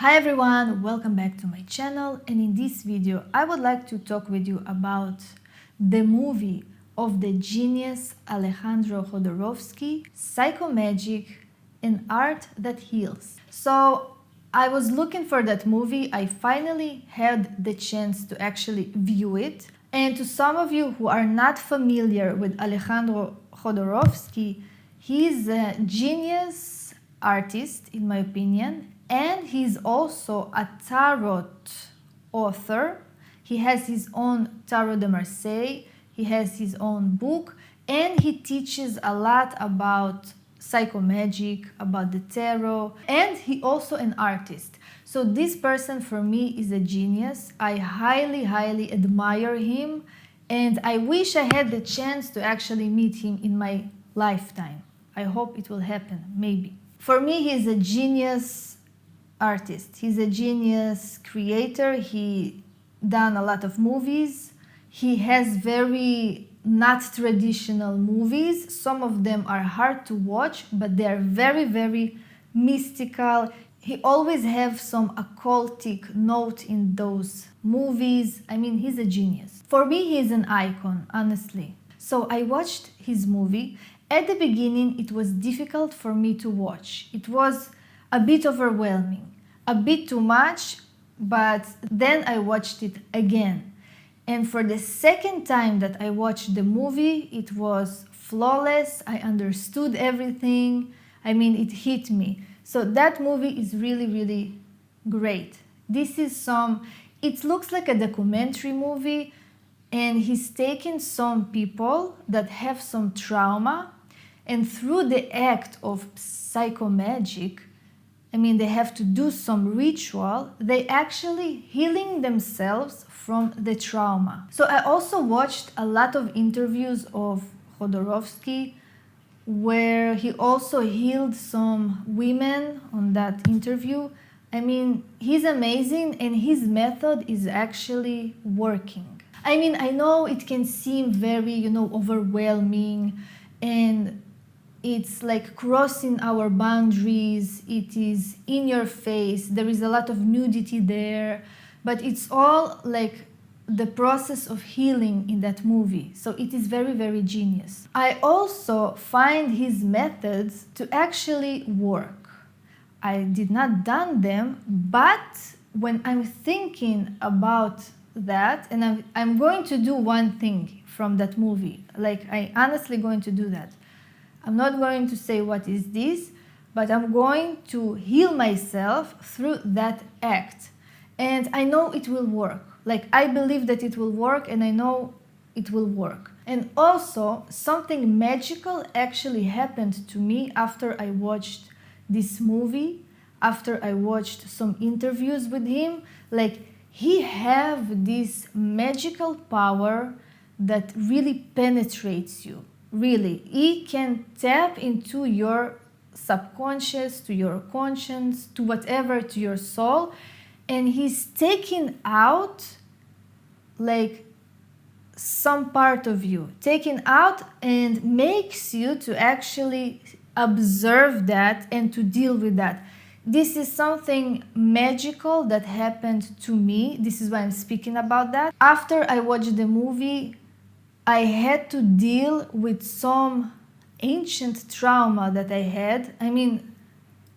Hi everyone, welcome back to my channel, and in this video I would like to talk with you about the movie of the genius Alejandro Jodorowsky, Psychomagic, an art that heals. So I was looking for that movie. I finally had the chance to actually view it. And to some of you who are not familiar with Alejandro Jodorowsky, he's a genius artist in my opinion, and he's also a tarot author. He has his own Tarot de Marseille, he has his own book, and he teaches a lot about psychomagic, about the tarot, and he also an artist. So this person for me is a genius. I highly admire him, and I wish I had the chance to actually meet him in my lifetime. I hope it will happen, maybe. For me, he is a genius artist. He's a genius creator. He done a lot of movies. He has very not traditional movies. Some of them are hard to watch, but they are very mystical. He always have some occultic note in those movies. I mean, he's a genius. For me, he's an icon, honestly. So I watched his movie. At the beginning, it was difficult for me to watch. It was a bit overwhelming, a bit too much, but then I watched it again. And for the second time that I watched the movie, it was flawless. I understood everything. I mean, it hit me. So that movie is really great. It looks like a documentary movie, and he's taken some people that have some trauma, and through the act of psychomagic, I mean, they have to do some ritual, they actually healing themselves from the trauma. So I also watched a lot of interviews of Jodorowsky where he also healed some women on that interview. I mean, he's amazing, and his method is actually working. I mean, I know it can seem very, overwhelming, and it's like crossing our boundaries. It is in your face. There is a lot of nudity there, but it's all like the process of healing in that movie. So it is very genius. I also find his methods to actually work. I did not done them, but when I'm thinking about that, and I'm going to do one thing from that movie, like I honestly going to do that. I'm not going to say what is this, but I'm going to heal myself through that act. And I know it will work. Like, I believe that it will work, and I know it will work. And also, something magical actually happened to me after I watched this movie, after I watched some interviews with him. Like, he have this magical power that really penetrates you. Really, he can tap into your subconscious, to your conscience, to whatever, to your soul, and he's taking out like some part of you, taking out, and makes you to actually observe that and to deal with that. This is something magical that happened to me. This is why I'm speaking about that. After I watched the movie, I had to deal with some ancient trauma that I had. I mean,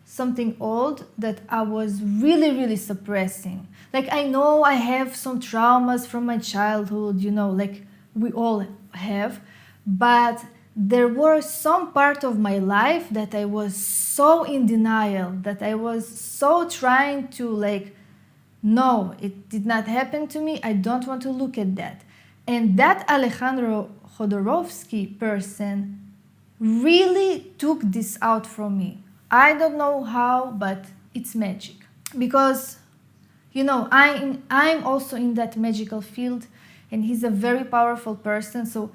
something old that I was really suppressing. Like, I know I have some traumas from my childhood, like we all have, but there were some part of my life that I was so in denial, that I was so trying to like, no, it did not happen to me. I don't want to look at that. And that Alejandro Jodorowsky person really took this out from me. I don't know how, but it's magic. Because, I'm also in that magical field, and he's a very powerful person, so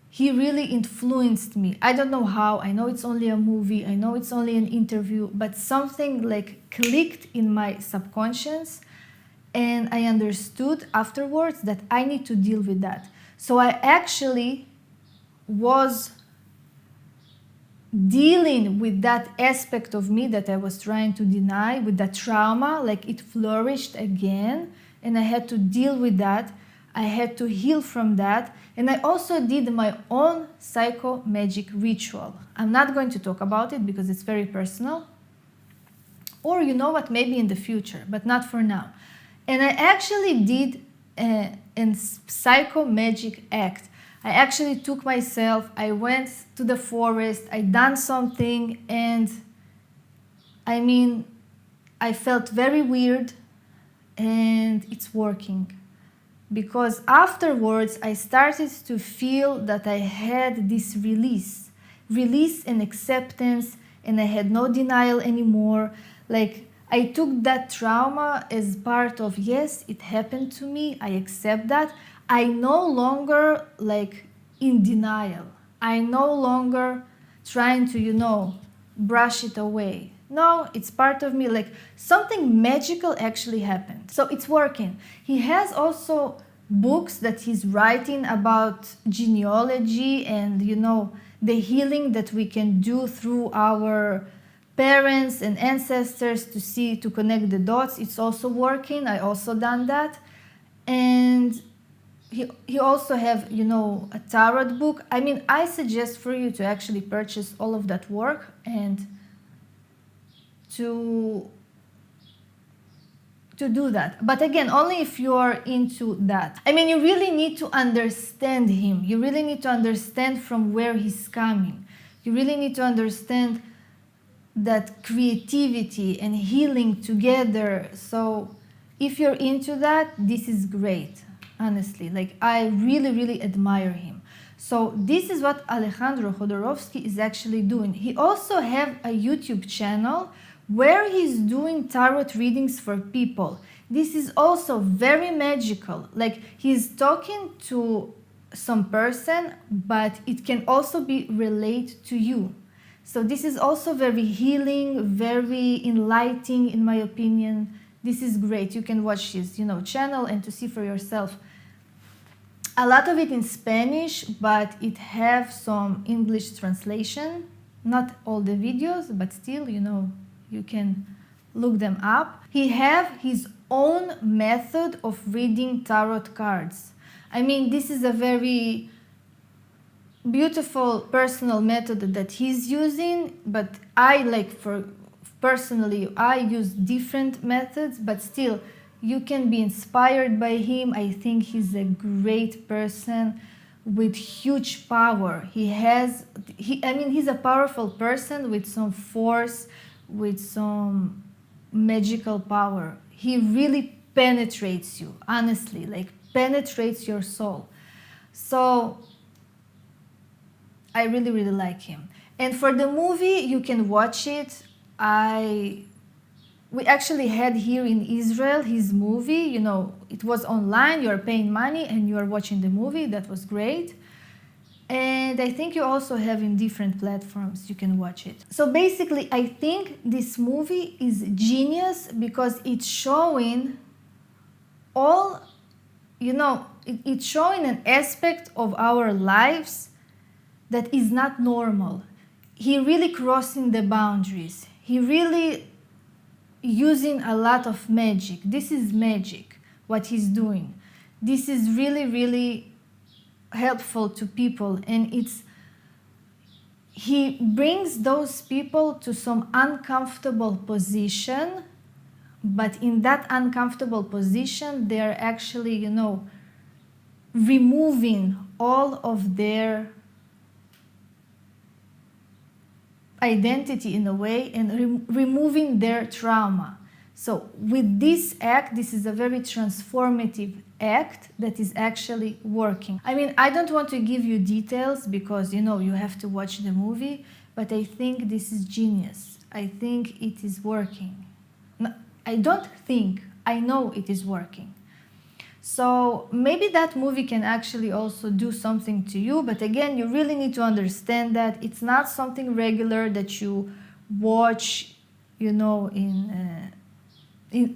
he really influenced me. I don't know how. I know it's only a movie. I know it's only an interview, but something like clicked in my subconscious, and I understood afterwards that I need to deal with that. So I actually was dealing with that aspect of me that I was trying to deny, with that trauma, like it flourished again, and I had to deal with that. I had to heal from that, and I also did my own psychomagic ritual. I'm not going to talk about it because it's very personal, or you know what, maybe in the future, but not for now. And I actually did a psychomagic act. I actually took myself, I went to the forest, I done something, and I mean, I felt very weird, and it's working. Because afterwards, I started to feel that I had this release and acceptance, and I had no denial anymore. Like, I took that trauma as part of, yes, it happened to me, I accept that. I no longer like in denial. I no longer trying to, brush it away. No, it's part of me. Like something magical actually happened. So it's working. He has also books that he's writing about genealogy and, the healing that we can do through our parents and ancestors to connect the dots. It's also working. I also done that. And he also have, a tarot book. I mean, I suggest for you to actually purchase all of that work and to do that. But again, only if you are into that. I mean, you really need to understand him. You really need to understand from where he's coming. You really need to understand that creativity and healing together. So if you're into that, this is great, honestly. Like, I really, really admire him. So this is what Alejandro Jodorowsky is actually doing. He also have a YouTube channel where he's doing tarot readings for people. This is also very magical. Like, he's talking to some person, but it can also be related to you. So this is also very healing, very enlightening, in my opinion. This is great. You can watch his, channel and to see for yourself. A lot of it in Spanish, but it have some English translation. Not all the videos, but still, you can look them up. He have his own method of reading tarot cards. I mean, this is a very beautiful personal method that he's using, but personally, I use different methods, but still, you can be inspired by him. I think he's a great person with huge power. He's a powerful person with some force, with some magical power. He really penetrates you, honestly, like penetrates your soul. So I really, really like him. And for the movie, you can watch it. We actually had here in Israel his movie, it was online, you're paying money and you're watching the movie. That was great. And I think you also have in different platforms, you can watch it. So basically, I think this movie is genius because it's showing it's showing an aspect of our lives that is not normal. He really crossing the boundaries. He really using a lot of magic. This is magic, what he's doing. This is really, really helpful to people, and he brings those people to some uncomfortable position, but in that uncomfortable position, they're actually, removing all of their identity in a way and removing their trauma. So with this act, this is a very transformative act that is actually working. I mean, I don't want to give you details because, you have to watch the movie, but I think this is genius. I think it is working. No, I don't think, I know it is working. So maybe that movie can actually also do something to you, but again, you really need to understand that it's not something regular that you watch,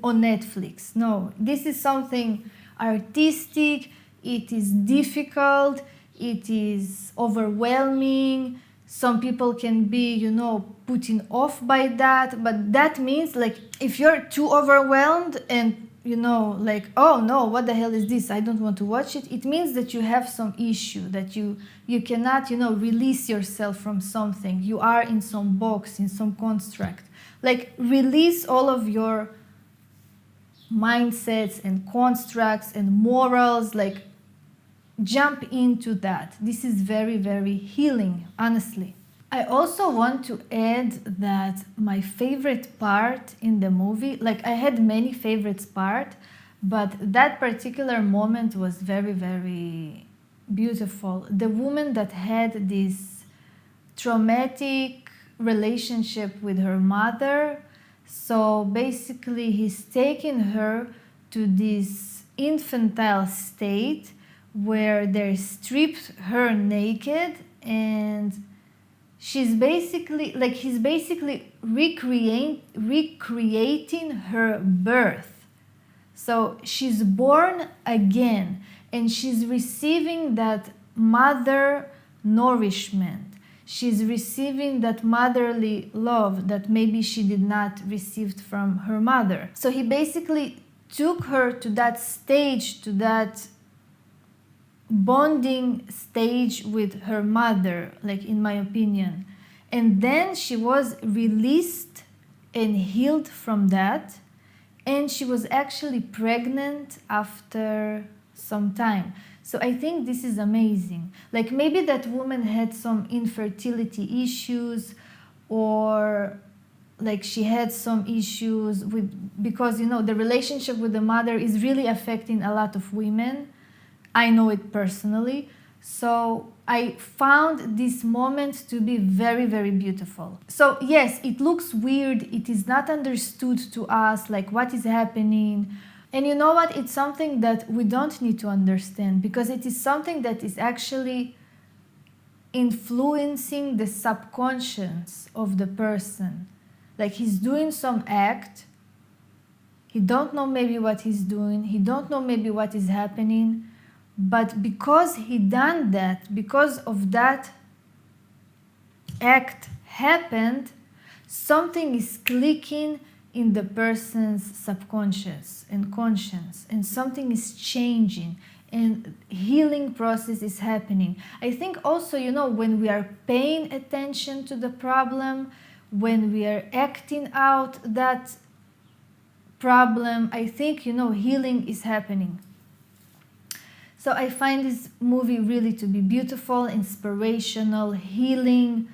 on Netflix. No, this is something artistic, it is difficult, it is overwhelming. Some people can be, you know, putting off by that, but that means like if you're too overwhelmed and, you know, like, oh no, what the hell is this? I don't want to watch it. It means that you have some issue, that you cannot, you know, release yourself from something. You are in some box, in some construct. Like, release all of your mindsets and constructs and morals, like, jump into that. This is very, very healing, honestly. I also want to add that my favorite part in the movie, like I had many favorites part, but that particular moment was very, very beautiful. The woman that had this traumatic relationship with her mother, so basically he's taking her to this infantile state where they stripped her naked, and she's basically, like, he's basically recreating her birth. So she's born again, and she's receiving that mother nourishment. She's receiving that motherly love that maybe she did not receive from her mother. So he basically took her to that stage, to that bonding stage with her mother, like, in my opinion. And then she was released and healed from that, and she was actually pregnant after some time. So I think this is amazing. Like, maybe that woman had some infertility issues, or like she had some issues with, because, you know, the relationship with the mother is really affecting a lot of women. I know it personally. So I found this moment to be very, very beautiful. So yes, it looks weird. It is not understood to us, like what is happening. And you know what? It's something that we don't need to understand, because it is something that is actually influencing the subconscious of the person. Like, he's doing some act. He don't know maybe what he's doing. He don't know maybe what is happening. But because he done that, because of that act happened, something is clicking in the person's subconscious and conscience, and something is changing, and healing process is happening. I think also, you know, when we are paying attention to the problem, when we are acting out that problem, I think, you know, healing is happening. So I find this movie really to be beautiful, inspirational, healing,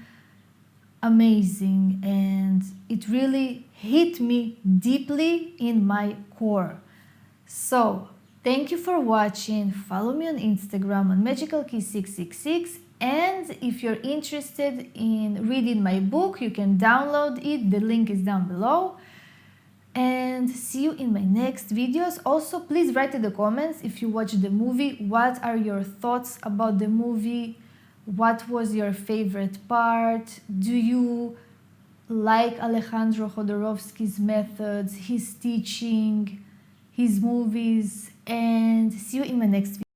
amazing, and it really hit me deeply in my core. So thank you for watching. Follow me on Instagram on magicalkey666, and if you're interested in reading my book, you can download it. The link is down below. And see you in my next videos. Also, please write in the comments if you watched the movie. What are your thoughts about the movie? What was your favorite part? Do you like Alejandro Jodorowsky's methods, his teaching, his movies? And see you in my next video.